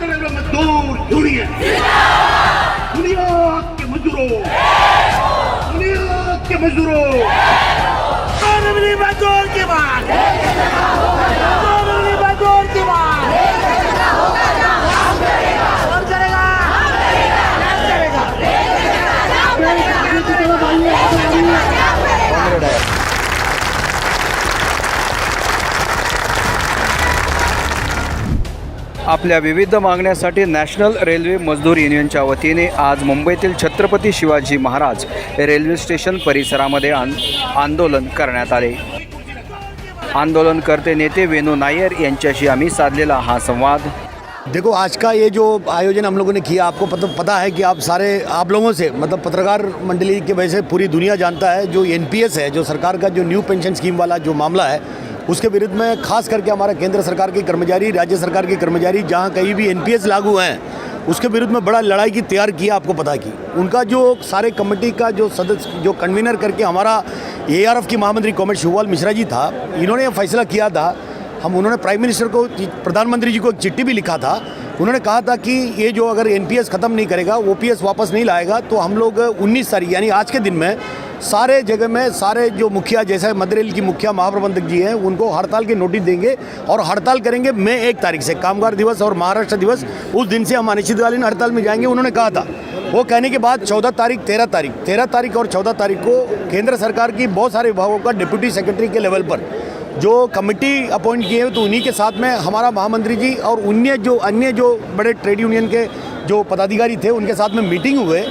Railway मजदूर union, दुनिया के मजदूरों, दुनिया के मजदूरों, कानूनी मजदूर की बात, कानूनी मजदूर की बात, कौन करेगा, कौन करेगा, आपल्या विविध मागण्यासाठी नॅशनल रेल्वे मजदूर युनियनच्या वतीने आज मुंबईतील छत्रपती शिवाजी महाराज रेल्वे स्टेशन परिसरामध्ये आंदोलन करण्यात आले। आंदोलनकर्ते नेते वेणू नायर यांच्याशी आम्ही साधलेला हा संवाद। देखो, आज का ये जो आयोजन हम लोगों ने किया, आपको पता है कि आप लोगों से मतलब पत्रकार मंडली की वजह से पूरी दुनिया जानता है, जो एनपीएस है, जो सरकार का जो न्यू पेंशन स्कीम वाला जो मामला है, उसके विरुद्ध में खास करके हमारा केंद्र सरकार के कर्मचारी, राज्य सरकार के कर्मचारी जहाँ कहीं भी एनपीएस लागू हैं, उसके विरुद्ध में बड़ा लड़ाई की तैयार किया। आपको पता की उनका जो सारे कमेटी का जो सदस्य, जो कन्वीनर करके हमारा एआरएफ की महामंत्री कॉमरेड शिवपाल मिश्रा जी था, इन्होंने फैसला किया था। उन्होंने प्राइम मिनिस्टर को, प्रधानमंत्री जी को एक चिट्ठी भी लिखा था। उन्होंने कहा था कि ये जो अगर एनपीएस ख़त्म नहीं करेगा, ओपीएस वापस नहीं लाएगा, तो हम लोग 19 तारीख यानी आज के दिन में सारे जगह में सारे जो मुखिया, जैसे मध्य रेल की मुखिया महाप्रबंधक जी हैं, उनको हड़ताल के नोटिस देंगे और हड़ताल करेंगे मई 1 तारीख से। कामगार दिवस और महाराष्ट्र दिवस, उस दिन से हम अनिश्चितकालीन हड़ताल में जाएंगे, उन्होंने कहा था। वो कहने के बाद 14 तारीख, 13 तारीख और 14 तारीख को केंद्र सरकार की बहुत सारे विभागों का डिप्टी सेक्रेटरी के लेवल पर जो कमेटी अपॉइंट किए हैं, तो उन्हीं के साथ में हमारा महामंत्री जी और अन्य जो बड़े ट्रेड यूनियन के जो पदाधिकारी थे, उनके साथ में मीटिंग हुए।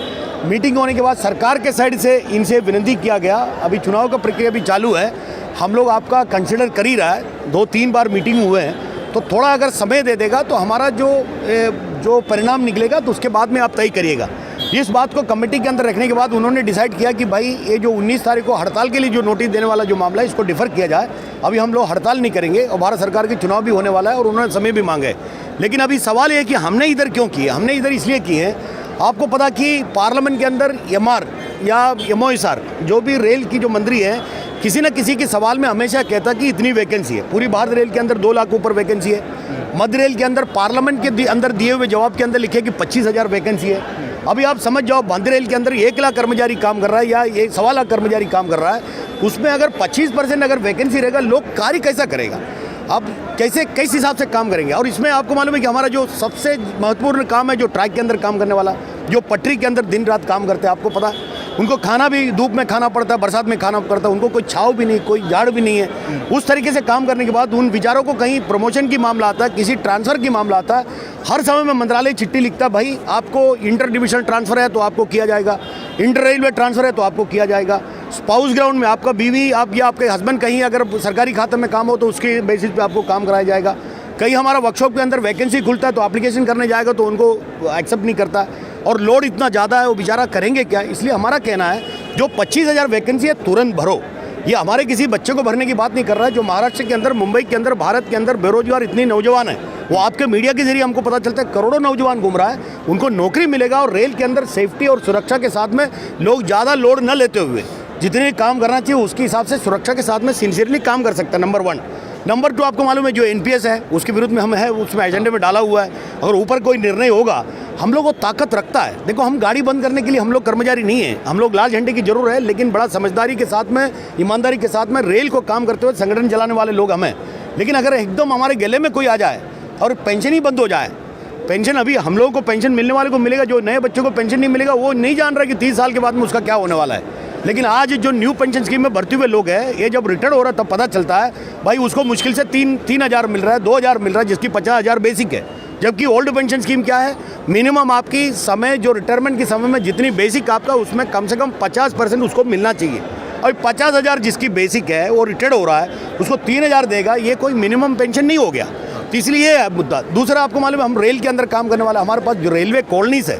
मीटिंग होने के बाद सरकार के साइड से इनसे विनती किया गया, अभी चुनाव का प्रक्रिया भी चालू है, हम लोग आपका कंसिडर कर ही रहा है, 2-3 बार मीटिंग हुए हैं, तो थोड़ा अगर समय दे देगा तो हमारा जो परिणाम निकलेगा तो उसके बाद में आप तय करिएगा। इस बात को कमेटी के अंदर रखने के बाद उन्होंने डिसाइड किया कि भाई ये जो 19 तारीख को हड़ताल के लिए जो नोटिस देने वाला जो मामला है, इसको डिफ़र किया जाए। अभी हम लोग हड़ताल नहीं करेंगे और भारत सरकार के चुनाव भी होने वाला है और उन्होंने समय भी मांगे। लेकिन अभी सवाल ये है कि हमने इधर क्यों किए? हमने इधर इसलिए किए हैं, आपको पता कि पार्लियामेंट के अंदर एमआर या एमओएसआर जो भी रेल की जो मंत्री हैं, किसी न किसी के सवाल में हमेशा कहता कि इतनी वैकेंसी है। पूरी भारत रेल के अंदर 2 लाख ऊपर वैकेंसी है। मध्य रेल के अंदर पार्लियामेंट के अंदर दिए हुए जवाब के अंदर लिखे कि 25,000 वैकेंसी है। अभी आप समझ जाओ, मध्य रेल के अंदर 1 लाख कर्मचारी काम कर रहा है या 1.25 लाख कर्मचारी काम कर रहा है, उसमें अगर 25% अगर वैकेंसी रहेगा, लोग कार्य कैसा करेगा? आप किस हिसाब से काम करेंगे? और इसमें आपको मालूम है कि हमारा जो सबसे महत्वपूर्ण काम है, जो ट्रैक के अंदर काम करने वाला, जो पटरी के अंदर दिन रात काम करते हैं, आपको पता है उनको खाना भी धूप में खाना पड़ता है, बरसात में खाना पड़ता है, उनको कोई छाव भी नहीं, कोई जाड़ भी नहीं है। उस तरीके से काम करने के बाद उन विचारों को कहीं प्रमोशन की मामला आता है, किसी ट्रांसफ़र की मामला आता है, हर समय में मंत्रालय चिट्ठी लिखता है, भाई आपको इंटर डिविजनल ट्रांसफ़र है तो आपको किया जाएगा, इंटर रेलवे ट्रांसफ़र है तो आपको किया जाएगा, स्पाउस ग्राउंड में आपका बीवी आप या आपके हस्बैंड कहीं अगर सरकारी खाते में काम हो तो उसके बेसिस पे आपको काम कराया जाएगा। कहीं हमारा वर्कशॉप के अंदर वैकेंसी खुलता है तो एप्लीकेशन करने जाएगा तो उनको एक्सेप्ट नहीं करता, और लोड इतना ज़्यादा है, वो बेचारा करेंगे क्या? इसलिए हमारा कहना है जो 25,000 वैकेंसी है तुरंत भरो। ये हमारे किसी बच्चे को भरने की बात नहीं कर रहा है। जो महाराष्ट्र के अंदर, मुंबई के अंदर, भारत के अंदर बेरोजगार इतने नौजवान हैं, वो आपके मीडिया के जरिए हमको पता चलता है करोड़ों नौजवान घूम रहा है, उनको नौकरी मिलेगा। और रेल के अंदर सेफ्टी और सुरक्षा के साथ में लोग ज़्यादा लोड न लेते हुए जितने काम करना चाहिए उसके हिसाब से सुरक्षा के साथ में सिंसियरली काम कर सकता है, नंबर 1। नंबर 2, आपको मालूम है जो एनपीएस है उसके विरुद्ध में हम है, उसमें एजेंडे में डाला हुआ है। अगर ऊपर कोई निर्णय होगा, हम लोग वो ताकत रखता है। देखो, हम गाड़ी बंद करने के लिए हम लोग कर्मचारी नहीं हैं, हम लोग लाल झंडे की जरूर है, लेकिन बड़ा समझदारी के साथ में, ईमानदारी के साथ में रेल को काम करते हुए संगठन चलाने वाले लोग हमें। लेकिन अगर एकदम हमारे गले में कोई आ जाए और पेंशन ही बंद हो जाए, पेंशन अभी हम लोगों को पेंशन मिलने वाले को मिलेगा, जो नए बच्चों को पेंशन नहीं मिलेगा वो नहीं जान रहा कि 30 साल के बाद में उसका क्या होने वाला है। लेकिन आज जो न्यू पेंशन स्कीम में भर्ती हुए लोग हैं, ये जब रिटायर हो रहा है तब पता चलता है भाई उसको मुश्किल से 3,000 मिल रहा है, 2,000 मिल रहा है, जिसकी 50,000 बेसिक है। जबकि ओल्ड पेंशन स्कीम क्या है, मिनिमम आपकी समय जो रिटायरमेंट के समय में जितनी बेसिक आपका, उसमें कम से कम 50% उसको मिलना चाहिए। और 50,000 जिसकी बेसिक है वो रिटायर्ड हो रहा है, उसको 3,000 देगा, ये कोई मिनिमम पेंशन नहीं हो गया। तो इसलिए ये है मुद्दा। दूसरा, आपको मालूम है हम रेल के अंदर काम करने वाला, हमारे पास जो रेलवे कॉलोनीज है,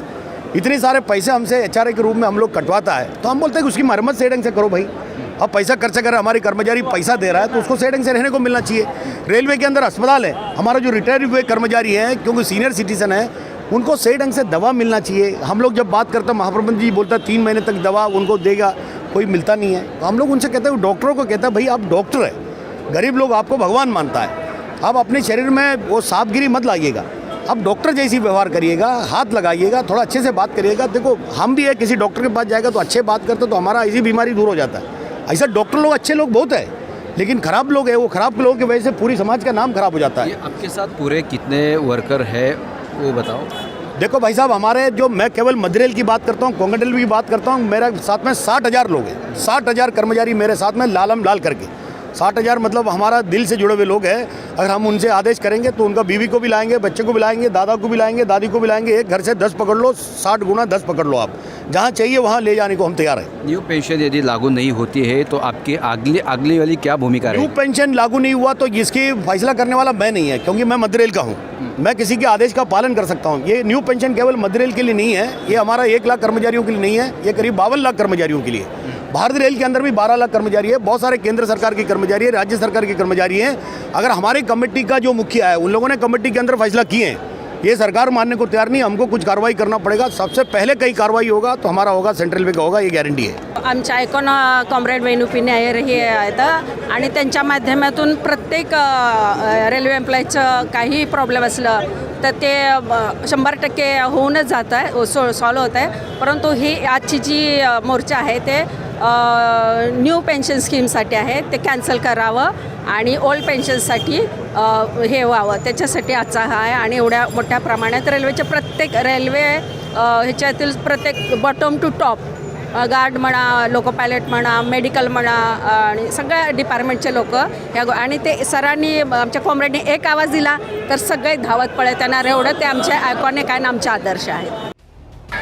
इतने सारे पैसे हमसे एचआरए के रूप में हम लोग कटवाता है, तो हम बोलते हैं कि उसकी मरम्मत सही ढंग से करो भाई। अब पैसा खर्च कर हमारी कर्मचारी पैसा दे रहा है तो उसको सही ढंग से रहने को मिलना चाहिए। रेलवे के अंदर अस्पताल है, हमारा जो रिटायर हुए कर्मचारी हैं, क्योंकि सीनियर सिटीजन है, उनको सही ढंग से दवा मिलना चाहिए। हम लोग जब बात करते हैं, महाप्रबंधक जी बोलता है 3 महीने तक दवा उनको देगा, कोई मिलता नहीं है। तो हम लोग उनसे कहते हैं, डॉक्टरों को कहता है भाई आप डॉक्टर है, गरीब लोग आपको भगवान मानता है, आप अपने शरीर में वो सांपगिरी मत लाइएगा। अब डॉक्टर जैसी व्यवहार करिएगा, हाथ लगाइएगा, थोड़ा अच्छे से बात करिएगा। देखो हम भी है, किसी डॉक्टर के पास जाएगा तो अच्छे बात करते तो हमारा ऐसी बीमारी दूर हो जाता है। ऐसा डॉक्टर लोग अच्छे लोग बहुत है, लेकिन खराब लोग हैं, वो खराब लोगों की वजह से पूरी समाज का नाम खराब हो जाता है। ये आपके साथ पूरे कितने वर्कर है वो बताओ। देखो भाई साहब, हमारे जो मैं केवल मदरेल की बात करता हूँ, कोंगडल की बात करता हूँ, मेरे साथ में 60,000 लोग हैं, 60,000 कर्मचारी मेरे साथ में लालम लाल करके। 60,000 मतलब हमारा दिल से जुड़े हुए लोग हैं। अगर हम उनसे आदेश करेंगे तो उनका बीवी को भी लाएंगे, बच्चे को भी लाएंगे, दादा को भी लाएंगे, दादी को भी लाएंगे। एक घर से 10 पकड़ लो, 60 गुना 10 पकड़ लो, आप जहाँ चाहिए वहाँ ले जाने को हम तैयार हैं। न्यू पेंशन यदि लागू नहीं होती है तो आपकी अगली वाली क्या भूमिका न्यू रहेगी? पेंशन लागू नहीं हुआ तो इसकी फैसला करने वाला मैं नहीं है, क्योंकि मैं मदरेल का हूँ। मैं किसी के आदेश का पालन कर सकता हूँ। ये न्यू पेंशन केवल मदरेल के लिए नहीं है, ये हमारा 1 लाख कर्मचारियों के लिए नहीं है, ये करीब 52 लाख कर्मचारियों के लिए। भारतीय रेल के अंदर भी 12 लाख कर्मचारी है, बहुत सारे केंद्र सरकार के कर्मचारी है, राज्य सरकार के कर्मचारी हैं। अगर हमारी कमेटी का जो मुखिया है, उन लोगों ने कमेटी के अंदर फैसला किए हैं, ये सरकार मानने को तैयार नहीं, हमको कुछ कार्रवाई करना पड़ेगा। सबसे पहले कहीं कार्रवाई होगा तो हमारा होगा, सेंट्रल रेल्वे का होगा, ये गॅरंटी आहे। आमच्या ऐकून कॉम्रेड वेणुपिने हे आहेत आणि त्यांच्या माध्यमातून प्रत्येक रेल्वे एम्प्लॉईचं काही प्रॉब्लेम असलं तर ते 100% होऊनच जात आहे, सॉल्व होत आहे। परंतु ही आजची जी मोर्चा आहे ते न्यू पेन्शन स्कीमसाठी आहे, ते कॅन्सल करावं आणि ओल्ड पेन्शनसाठी हे व्हावं, त्याच्यासाठी आजचा हा आहे। आणि एवढ्या मोठ्या प्रमाणात रेल्वेचे प्रत्येक रेल्वे ह्याच्यातील प्रत्येक बॉटम टू टॉप गार्ड म्हणा, लोको पायलट म्हणा, मेडिकल म्हणा आणि सगळ्या डिपार्टमेंटचे लोक ह्या आणि ते सरांनी आमच्या कॉम्रेडने एक आवाज दिला तर सगळे धावत पळत येणार, एवढं ते आमच्या आयकॉनिक आणि आमचे आदर्श आहेत।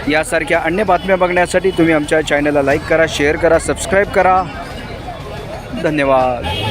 यासारख्या अन्य बातम्या बघण्यासाठी तुम्ही आमच्या चॅनलला लाईक करा, शेअर करा, सबस्क्राईब करा। धन्यवाद।